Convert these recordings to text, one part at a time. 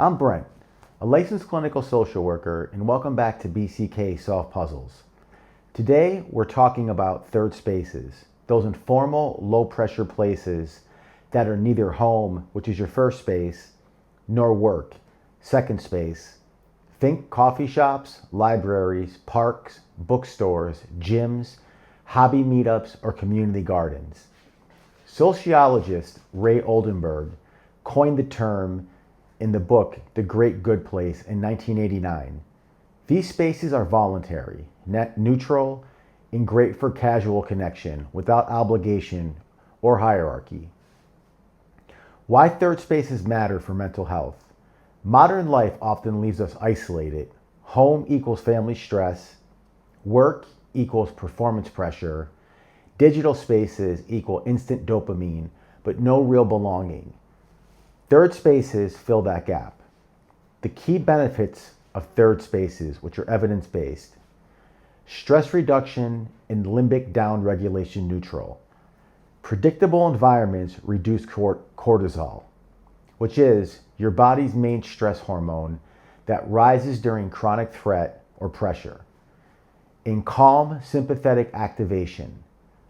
I'm Brent, a licensed clinical social worker, and welcome back to BCK Solve Puzzles. Today, we're talking about third spaces, those informal, low-pressure places that are neither home, which is your first space, nor work, second space. Think coffee shops, libraries, parks, bookstores, gyms, hobby meetups, or community gardens. Sociologist Ray Oldenburg coined the term in the book The Great Good Place in 1989. These spaces are voluntary, net neutral, and great for casual connection without obligation or hierarchy. Why third spaces matter for mental health. Modern life often leaves us isolated. Home equals family stress, work equals performance pressure, digital spaces equal instant dopamine, but no real belonging. Third spaces fill that gap. The key benefits of third spaces, which are evidence-based: stress reduction and limbic down regulation neutral. Predictable environments reduce cortisol, which is your body's main stress hormone that rises during chronic threat or pressure. In calm sympathetic activation,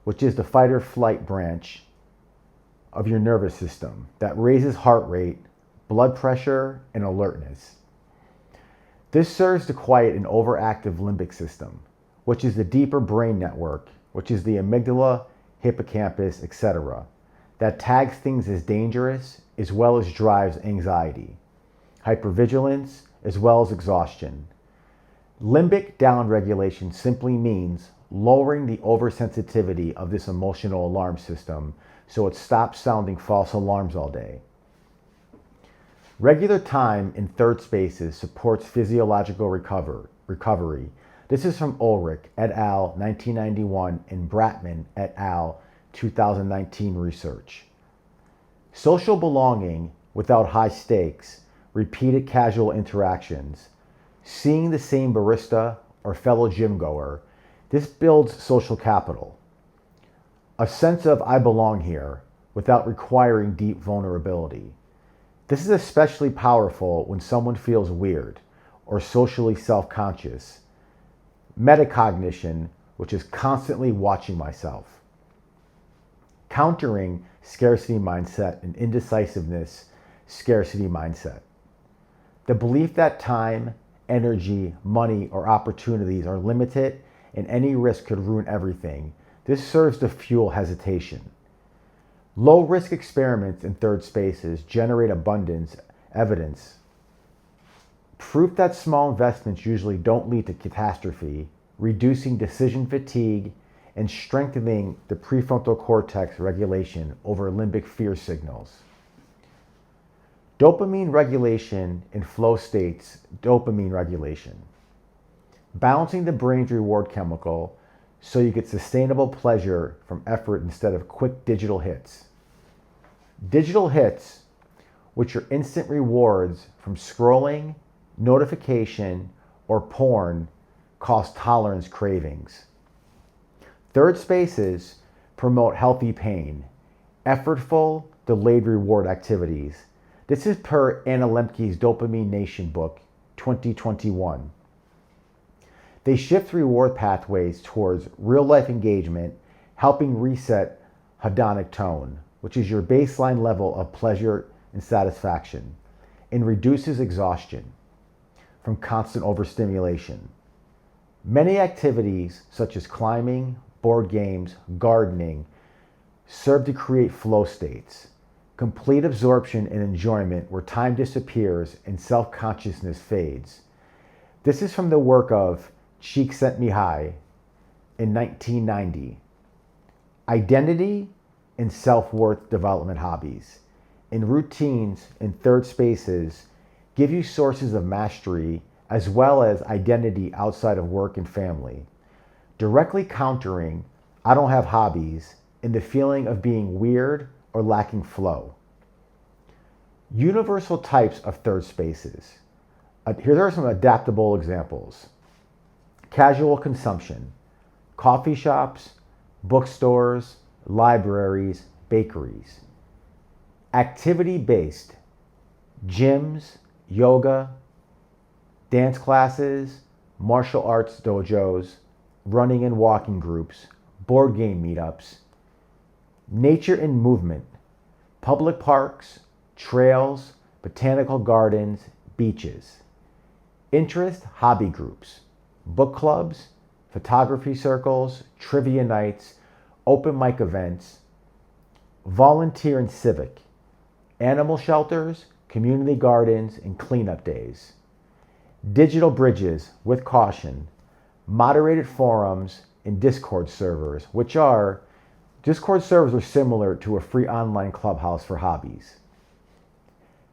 which is the fight or flight branch of your nervous system that raises heart rate, blood pressure, and alertness. This serves to quiet an overactive limbic system, which is the deeper brain network, which is the amygdala, hippocampus, etc., that tags things as dangerous as well as drives anxiety, hypervigilance, as well as exhaustion. Limbic downregulation simply means lowering the oversensitivity of this emotional alarm system so it stops sounding false alarms all day. Regular time in third spaces supports physiological recovery. This is from Ulrich et al. 1991 and Bratman et al. 2019 research. Social belonging without high stakes, repeated casual interactions, seeing the same barista or fellow gym goer, this builds social capital. A sense of I belong here without requiring deep vulnerability. This is especially powerful when someone feels weird or socially self-conscious. Metacognition, which is constantly watching myself. Countering scarcity mindset and indecisiveness, scarcity mindset. The belief that time, energy, money, or opportunities are limited and any risk could ruin everything. This serves to fuel hesitation. Low-risk experiments in third spaces generate abundance evidence. Proof that small investments usually don't lead to catastrophe, reducing decision fatigue, and strengthening the prefrontal cortex regulation over limbic fear signals. Dopamine regulation in flow states, dopamine regulation. Balancing the brain's reward chemical so you get sustainable pleasure from effort instead of quick digital hits. Digital hits, which are instant rewards from scrolling, notification, or porn, cause tolerance cravings. Third spaces promote healthy pain, effortful, delayed reward activities. This is per Anna Lembke's Dopamine Nation book, 2021. They shift reward pathways towards real-life engagement, helping reset hedonic tone, which is your baseline level of pleasure and satisfaction, and reduces exhaustion from constant overstimulation. Many activities, such as climbing, board games, gardening, serve to create flow states, complete absorption and enjoyment where time disappears and self-consciousness fades. This is from the work of Csikszentmihalyi in 1990. Identity and self-worth development hobbies and routines in third spaces give you sources of mastery as well as identity outside of work and family, directly countering I don't have hobbies and the feeling of being weird or lacking flow. Universal types of third spaces. Here are some adaptable examples. Casual consumption, coffee shops, bookstores, libraries, bakeries. Activity-based, gyms, yoga, dance classes, martial arts dojos, running and walking groups, board game meetups, nature and movement, public parks, trails, botanical gardens, beaches, interest, hobby groups, book clubs, photography circles, trivia nights, open mic events, volunteer and civic, animal shelters, community gardens, and cleanup days. Digital bridges with caution, moderated forums, and Discord servers, Discord servers are similar to a free online clubhouse for hobbies.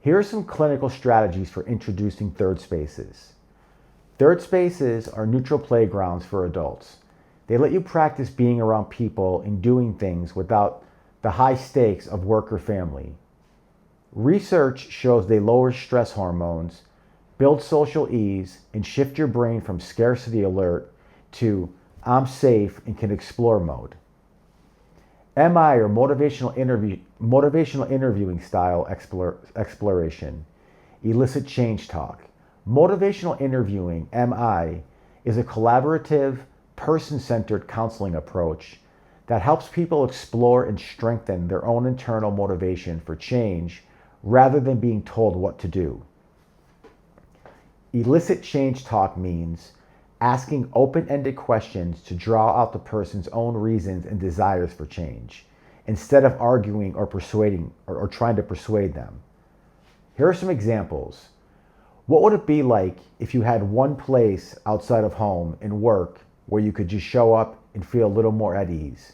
Here are some clinical strategies for introducing third spaces. Third spaces are neutral playgrounds for adults. They let you practice being around people and doing things without the high stakes of work or family. Research shows they lower stress hormones, build social ease, and shift your brain from scarcity alert to I'm safe and can explore mode. MI, or motivational interviewing style exploration, elicit change talk. Motivational interviewing, MI, is a collaborative, person-centered counseling approach that helps people explore and strengthen their own internal motivation for change rather than being told what to do. Elicit change talk means asking open-ended questions to draw out the person's own reasons and desires for change, instead of arguing or persuading or trying to persuade them. Here are some examples. What would it be like if you had one place outside of home and work where you could just show up and feel a little more at ease?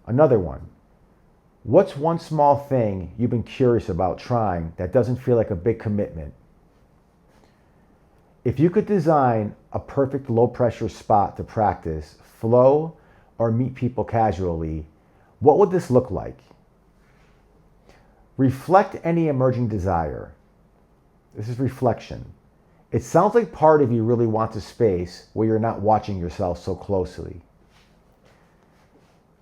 Another one. What's one small thing you've been curious about trying that doesn't feel like a big commitment? If you could design a perfect low-pressure spot to practice, flow, or meet people casually, what would this look like? Reflect any emerging desire. This is reflection. It sounds like part of you really wants a space where you're not watching yourself so closely.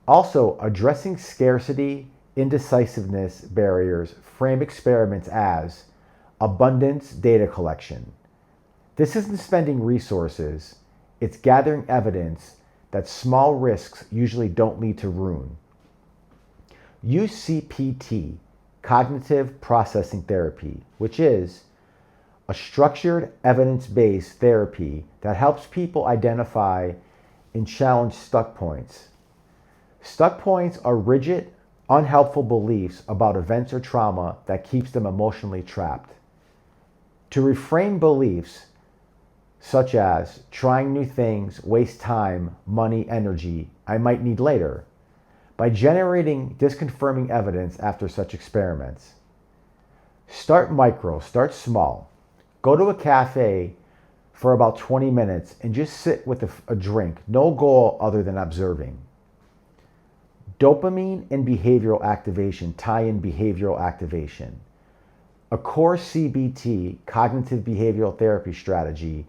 Also, addressing scarcity, indecisiveness barriers, frame experiments as abundance data collection. This isn't spending resources, it's gathering evidence that small risks usually don't lead to ruin. Use CPT, cognitive processing therapy, which is a structured, evidence-based therapy that helps people identify and challenge stuck points. Stuck points are rigid, unhelpful beliefs about events or trauma that keeps them emotionally trapped. To reframe beliefs, such as trying new things, waste time, money, energy, I might need later, by generating disconfirming evidence after such experiments. Start micro, start small. Go to a cafe for about 20 minutes and just sit with a drink, no goal other than observing. Dopamine and behavioral activation tie in behavioral activation. A core CBT, cognitive behavioral therapy strategy,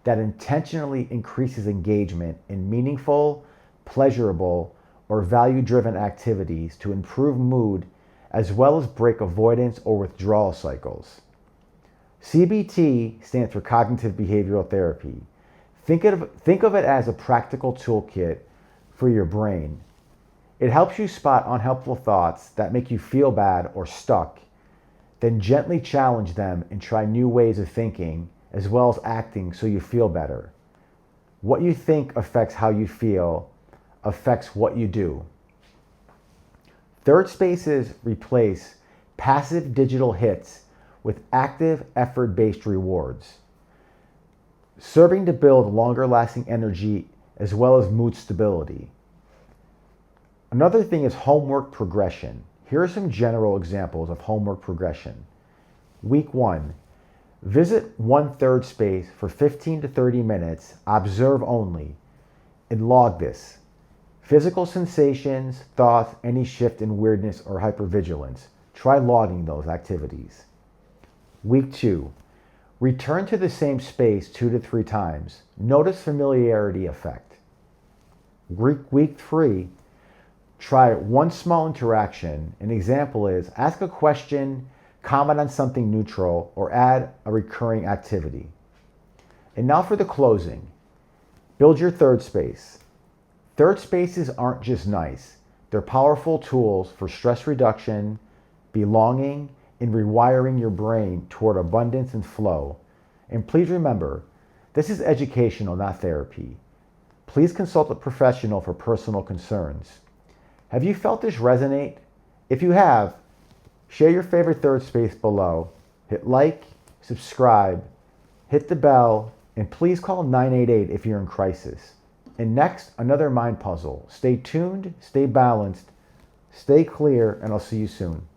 that intentionally increases engagement in meaningful, pleasurable, or value-driven activities to improve mood as well as break avoidance or withdrawal cycles. CBT stands for cognitive behavioral therapy. Think of it as a practical toolkit for your brain. It helps you spot unhelpful thoughts that make you feel bad or stuck, then gently challenge them and try new ways of thinking as well as acting so you feel better. What you think affects how you feel, affects what you do. Third spaces replace passive digital hits with active effort-based rewards, serving to build longer-lasting energy as well as mood stability. Another thing is homework progression. Here are some general examples of homework progression. Week 1. Visit one third space for 15 to 30 minutes, observe only, and log this. Physical sensations, thoughts, any shift in weirdness or hypervigilance. Try logging those activities. Week 2. Return to the same space 2 to 3 times. Notice familiarity effect. Week 3. Try one small interaction. An example is ask a question, comment on something neutral, or add a recurring activity. And now for the closing. Build your third space. Third spaces aren't just nice. They're powerful tools for stress reduction, belonging, and rewiring your brain toward abundance and flow. And please remember, this is educational, not therapy. Please consult a professional for personal concerns. Have you felt this resonate? If you have, share your favorite third space below. Hit like, subscribe, hit the bell, and please call 988 if you're in crisis. And next, another mind puzzle. Stay tuned, stay balanced, stay clear, and I'll see you soon.